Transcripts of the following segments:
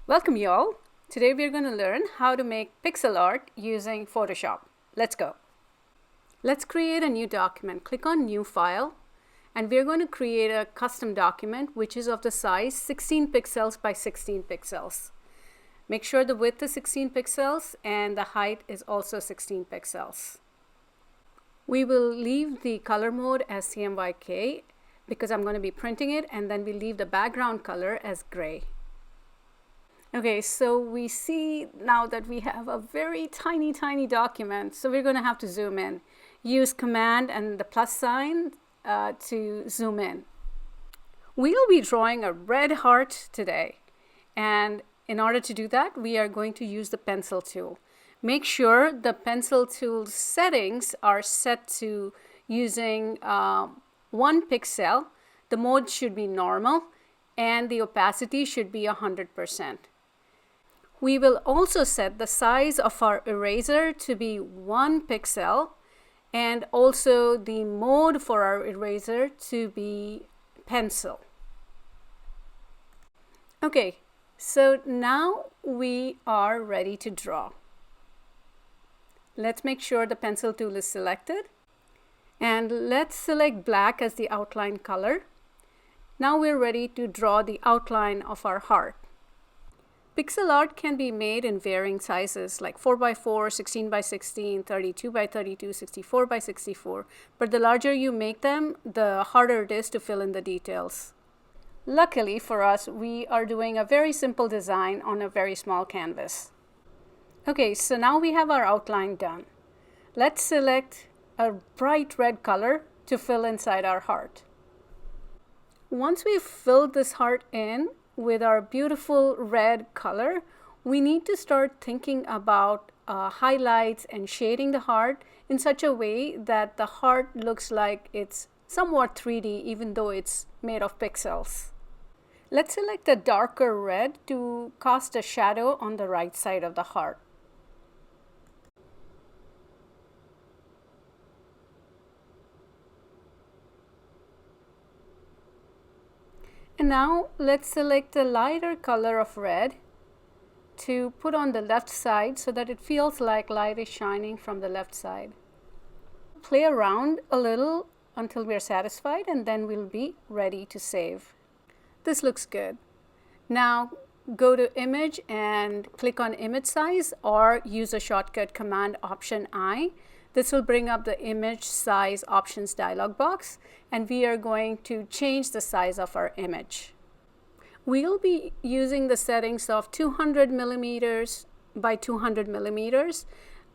Welcome y'all. Today we're going to learn how to make pixel art using Photoshop. Let's go. Let's create a new document. Click on New File, and we're going to create a custom document which is of the size 16 pixels by 16 pixels. Make sure the width is 16 pixels and the height is also 16 pixels. We will leave the color mode as CMYK because I'm going to be printing it, and then we leave the background color as gray. Okay, so we see now that we have a very tiny document, so we're going to have to zoom in. Use Command and the plus sign to zoom in. We'll be drawing a red heart today, and in order to do that, we are going to use the pencil tool. Make sure the pencil tool settings are set to using 1 pixel. The mode should be normal, and the opacity should be 100%. We will also set the size of our eraser to be 1 pixel, and also the mode for our eraser to be pencil. Okay, so now we are ready to draw. Let's make sure the pencil tool is selected, and let's select black as the outline color. Now we're ready to draw the outline of our heart. Pixel art can be made in varying sizes like 4x4, 16x16, 32x32, 64x64, but the larger you make them, the harder it is to fill in the details. Luckily for us, we are doing a very simple design on a very small canvas. Okay, so now we have our outline done. Let's select a bright red color to fill inside our heart. Once we've filled this heart in with our beautiful red color, we need to start thinking about highlights and shading the heart in such a way that the heart looks like it's somewhat 3D even though it's made of pixels. Let's select a darker red to cast a shadow on the right side of the heart. And now let's select a lighter color of red to put on the left side so that it feels like light is shining from the left side. Play around a little until we're satisfied, and then we'll be ready to save. This looks good. Now go to Image and click on Image Size, or use a shortcut Command Option I. This will bring up the image size options dialog box, and we are going to change the size of our image. We'll be using the settings of 200 millimeters by 200 millimeters,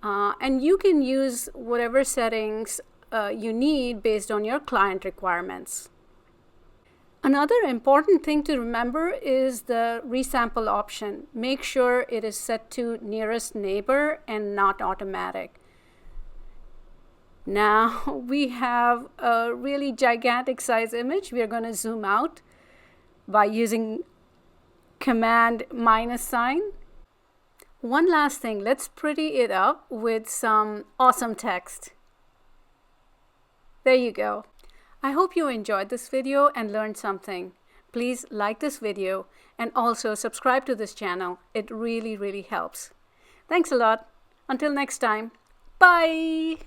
and you can use whatever settings you need based on your client requirements. Another important thing to remember is the resample option. Make sure it is set to nearest neighbor and not automatic. Now we have a really gigantic size image. We are going to zoom out by using Command -sign. One last thing, let's pretty it up with some awesome text. There you go. I hope you enjoyed this video and learned something. Please like this video and also subscribe to this channel. It really helps. Thanks a lot. Until next time. Bye.